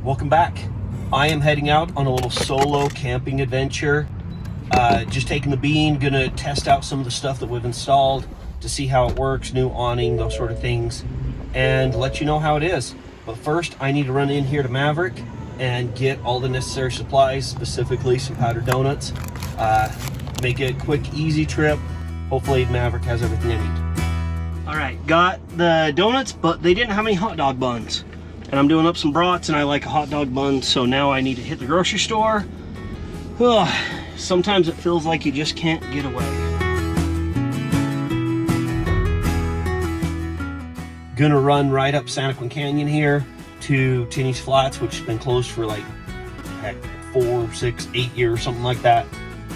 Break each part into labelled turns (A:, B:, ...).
A: Welcome back. I am heading out on a little solo camping adventure. Just taking the Bean, gonna test out some of the stuff that we've installed to see how it works, new awning, those sort of things, and let you know how it is. But first, I need to run in here to Maverick and get all the necessary supplies, specifically some powdered donuts. Make it a quick, easy trip. Hopefully Maverick has everything I need. All right, got the donuts, but they didn't have any hot dog buns. And I'm doing up some brats, and I like a hot dog bun, so now I need to hit the grocery store. Sometimes it feels like you just can't get away. Gonna run right up Santaquin Canyon here to Tinney's Flats, which has been closed for like, heck, 4, 6, 8 years, something like that.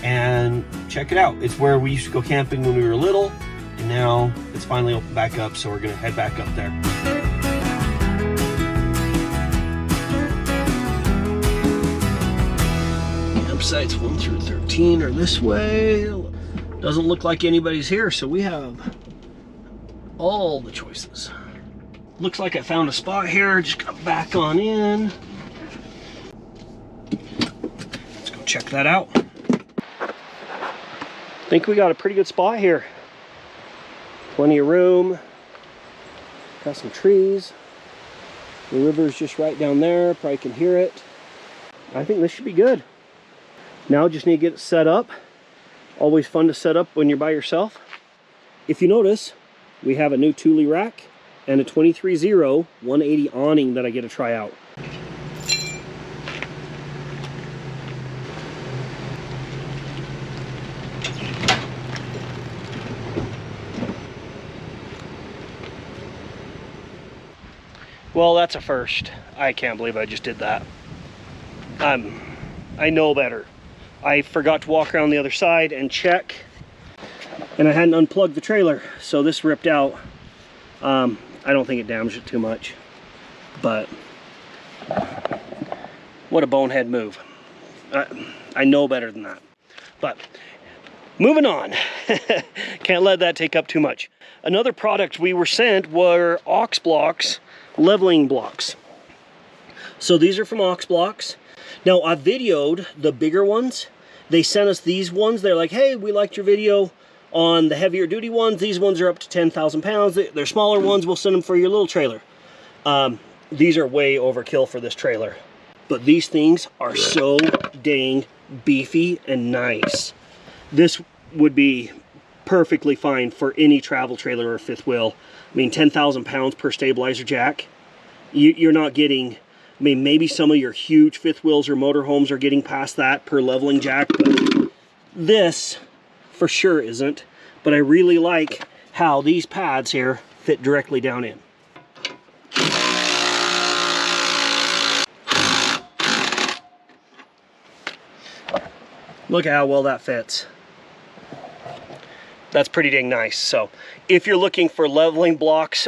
A: And check it out. It's where we used to go camping when we were little, and now it's finally opened back up, so we're gonna head back up there. Campsites 1 through 13 are this way. Doesn't look like anybody's here, so we have all the choices. Looks like I found a spot here. Just gonna back on in. Let's go check that out. Think we got a pretty good spot here. Plenty of room. Got some trees. The river's just right down there. Probably can hear it. I think this should be good. Now just need to get it set up. Always fun to set up when you're by yourself. If you notice, we have a new Thule rack and a 23-0 180 awning that I get to try out. Well, that's a first. I can't believe I just did that. I know better. I forgot to walk around the other side and check, and I hadn't unplugged the trailer, so this ripped out. I don't think it damaged it too much, but what a bonehead move. I know better than that. But moving on. Can't let that take up too much. Another product we were sent were Ox Blocks leveling blocks. So these are from Ox Blocks. Now I videoed the bigger ones. They sent us these ones. They're like, hey, we liked your video on the heavier duty ones. These ones are up to 10,000 pounds. They're smaller ones. We'll send them for your little trailer. These are way overkill for this trailer. But these things are so dang beefy and nice. This would be perfectly fine for any travel trailer or fifth wheel. I mean, 10,000 pounds per stabilizer jack. You're not getting, I mean, maybe some of your huge fifth wheels or motorhomes are getting past that per leveling jack, but this for sure isn't. But I really like how these pads here fit directly down in. Look at how well that fits. That's pretty dang nice. So if you're looking for leveling blocks,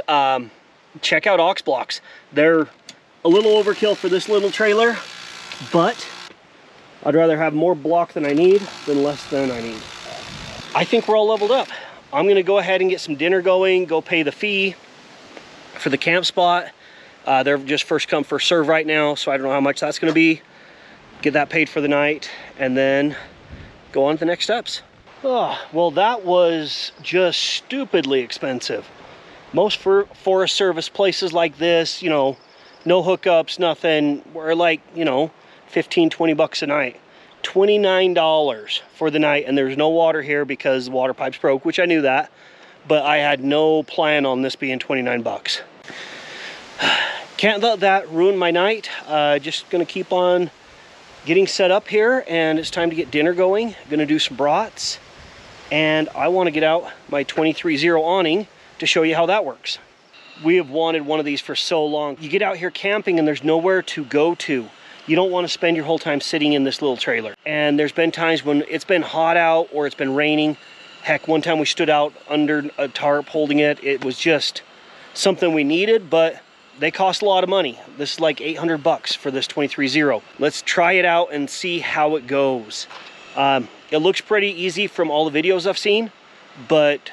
A: check out Ox Blocks. They're a little overkill for this little trailer, but I'd rather have more block than I need than less than I need. I think we're all leveled up. I'm gonna go ahead and get some dinner going, go pay the fee for the camp spot. They're just first come, first serve right now, so I don't know how much that's gonna be. Get that paid for the night, and then go on to the next steps. Oh, well, that was just stupidly expensive. Most Forest Service places like this, you know, no hookups, nothing, were like, you know, 15, 20 bucks a night. $29 for the night, and there's no water here because the water pipes broke, which I knew that, but I had no plan on this being 29 bucks. Can't let that ruin my night. Just gonna keep on getting set up here, and it's time to get dinner going. Gonna do some brats, and I want to get out my 23-0 awning to show you how that works. We have wanted one of these for so long. You get out here camping and there's nowhere to go to. You don't want to spend your whole time sitting in this little trailer. And there's been times when it's been hot out or it's been raining. Heck, one time we stood out under a tarp holding it. It was just something we needed, but they cost a lot of money. This is like 800 bucks for this 23-0. Let's try it out and see how it goes. It looks pretty easy from all the videos I've seen, but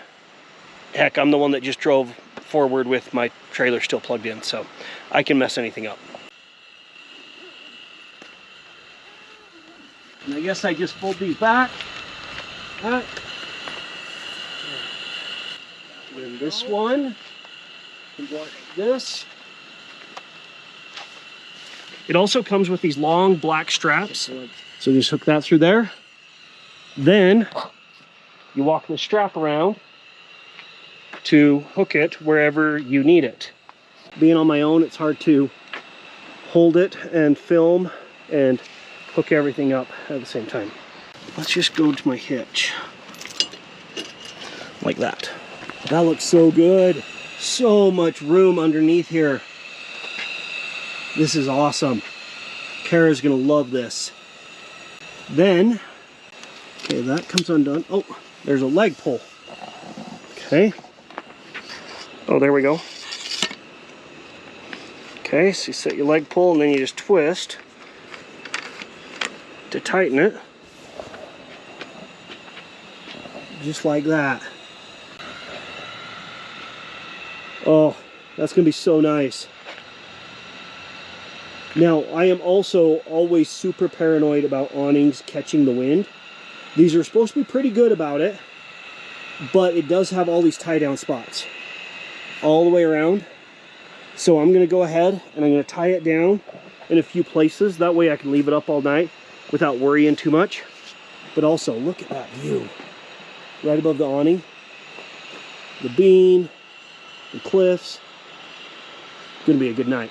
A: heck, I'm the one that just drove forward with my trailer still plugged in, so I can mess anything up. And I guess I just fold these back. And then this one can go like this. It also comes with these long black straps. So just hook that through there. Then you walk the strap around to hook it wherever you need it. Being on my own, it's hard to hold it and film and hook everything up at the same time. Let's just go to my hitch. Like that. That looks so good. So much room underneath here. This is awesome. Kara's gonna love this. Then, okay, that comes undone. Oh, there's a leg pull. Okay. Oh, there we go. Okay, so you set your leg pull and then you just twist to tighten it. Just like that. Oh, that's gonna be so nice. Now, I am also always super paranoid about awnings catching the wind. These are supposed to be pretty good about it, but it does have all these tie-down spots all the way around. So I'm gonna go ahead and I'm gonna tie it down in a few places. That way I can leave it up all night without worrying too much. But also, look at that view. Right above the awning. The bean, the cliffs. It's gonna be a good night.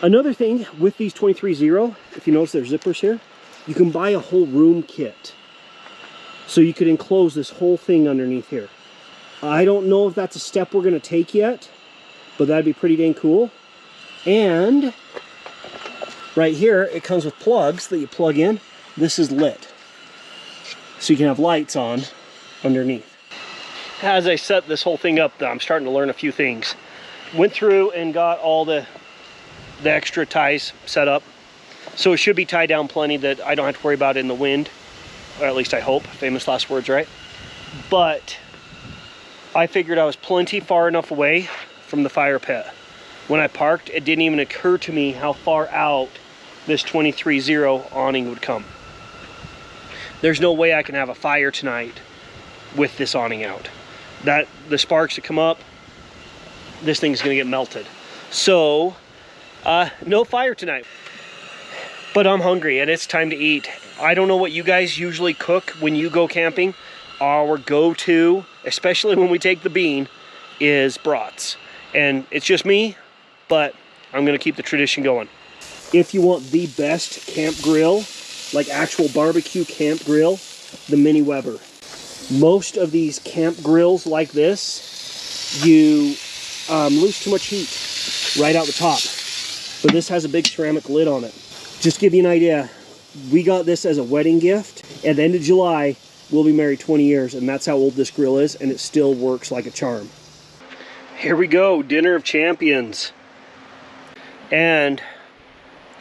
A: Another thing with these 23-0, if you notice there's zippers here, you can buy a whole room kit. So you could enclose this whole thing underneath here. I don't know if that's a step we're gonna take yet, but that'd be pretty dang cool. And right here, it comes with plugs that you plug in. This is lit. So you can have lights on underneath. As I set this whole thing up, I'm starting to learn a few things. Went through and got all the extra ties set up. So it should be tied down plenty that I don't have to worry about in the wind. Or at least I hope. Famous last words, right? But I figured I was plenty far enough away from the fire pit. When I parked, it didn't even occur to me how far out this 23-0 awning would come. There's no way I can have a fire tonight with this awning out. The sparks that come up, this thing's gonna get melted. So, no fire tonight. But I'm hungry and it's time to eat. I don't know what you guys usually cook when you go camping. Our go-to, especially when we take the bean, is brats. And it's just me, but I'm gonna keep the tradition going. If you want the best camp grill, like actual barbecue camp grill, the Mini Weber. Most of these camp grills like this, you lose too much heat right out the top. But this has a big ceramic lid on it. Just to give you an idea, we got this as a wedding gift. At the end of July, we'll be married 20 years, and that's how old this grill is, and it still works like a charm. Here we go, dinner of champions. And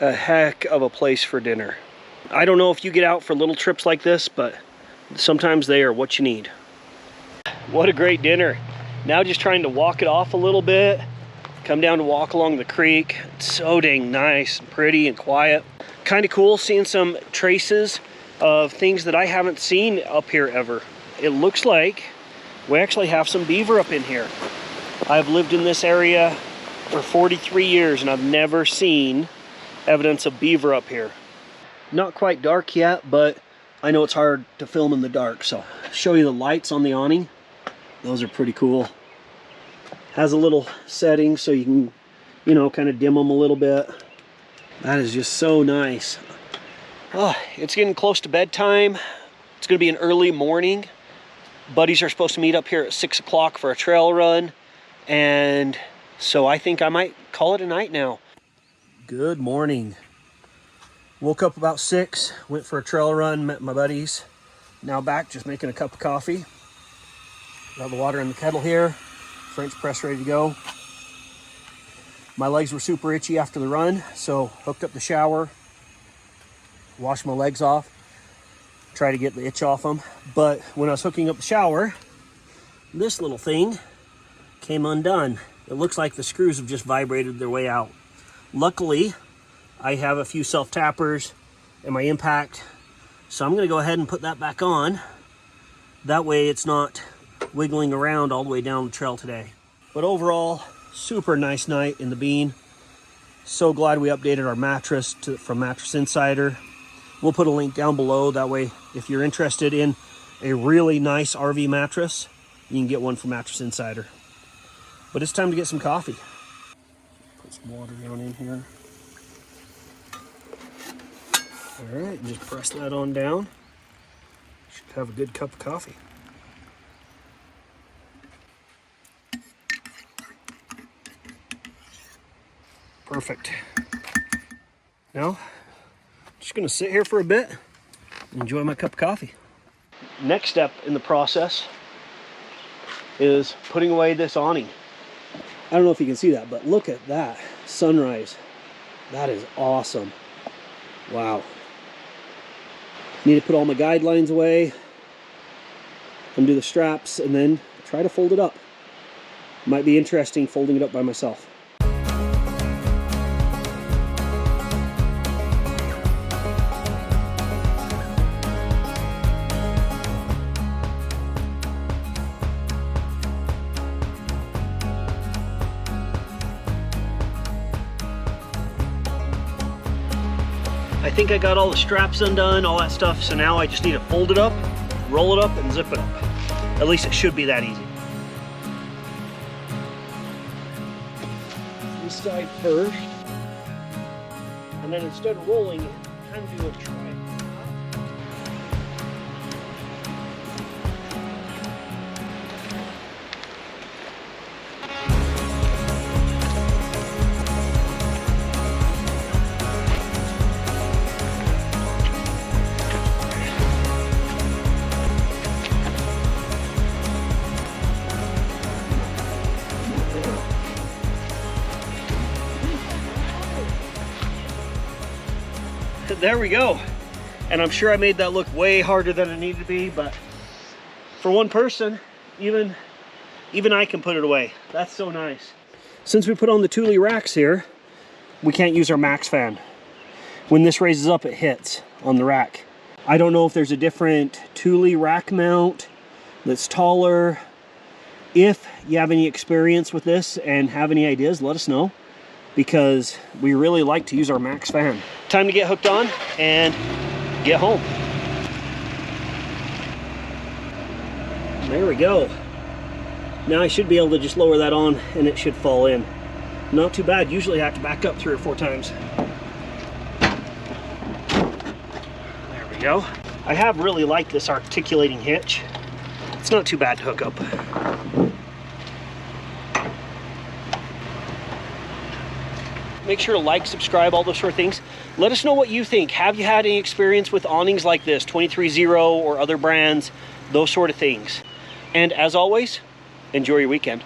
A: a heck of a place for dinner. I don't know if you get out for little trips like this, but sometimes they are what you need. What a great dinner. Now just trying to walk it off a little bit. Come down to walk along the creek. It's so dang nice and pretty and quiet. Kind of cool seeing some traces of things that I haven't seen up here ever. It looks like we actually have some beaver up in here. I've lived in this area for 43 years and I've never seen evidence of beaver up here. Not quite dark yet, but I know it's hard to film in the dark, so I'll show you the lights on the awning. Those are pretty cool. Has a little setting so you can, you know, kind of dim them a little bit. That is just so nice. Oh, it's getting close to bedtime. It's gonna be an early morning. Buddies are supposed to meet up here at 6 o'clock for a trail run. And so I think I might call it a night now. Good morning. Woke up about 6, went for a trail run, met my buddies. Now back, just making a cup of coffee. Got the water in the kettle here. French press ready to go. My legs were super itchy after the run, so hooked up the shower, washed my legs off, try to get the itch off them. But when I was hooking up the shower, this little thing came undone. It looks like the screws have just vibrated their way out. Luckily, I have a few self-tappers and my impact So I'm gonna go ahead and put that back on. That way it's not wiggling around all the way down the trail today. But overall, super nice night in the Bean. So glad we updated our mattress from Mattress Insider. We'll put a link down below. That way, if you're interested in a really nice RV mattress, you can get one from Mattress Insider. But it's time to get some coffee. Put some water down in here. All right, just press that on down. Should have a good cup of coffee. Perfect. Now, just gonna sit here for a bit and enjoy my cup of coffee. Next step in the process is putting away this awning. I don't know if you can see that, but look at that sunrise. That is awesome. Wow. Need to put all my guidelines away, undo the straps, and then try to fold it up. Might be interesting folding it up by myself. I think I got all the straps undone, all that stuff, so now I just need to fold it up, roll it up, and zip it up. At least it should be that easy. This side first, and then instead of rolling it, kind of do a try. There we go. And I'm sure I made that look way harder than it needed to be, but for one person, even I can put it away. That's so nice. Since we put on the Thule racks here, we can't use our max fan. When this raises up, it hits on the rack. I don't know if there's a different Thule rack mount that's taller. If you have any experience with this and have any ideas, let us know, because we really like to use our max fan. Time to get hooked on and get home. There we go. Now I should be able to just lower that on and it should fall in. Not too bad. Usually I have to back up 3 or 4 times. There we go. I have really liked this articulating hitch. It's not too bad to hook up. Make sure to like, subscribe, all those sort of things. Let us know what you think. Have you had any experience with awnings like this, 23-0 or other brands, those sort of things. And as always, enjoy your weekend.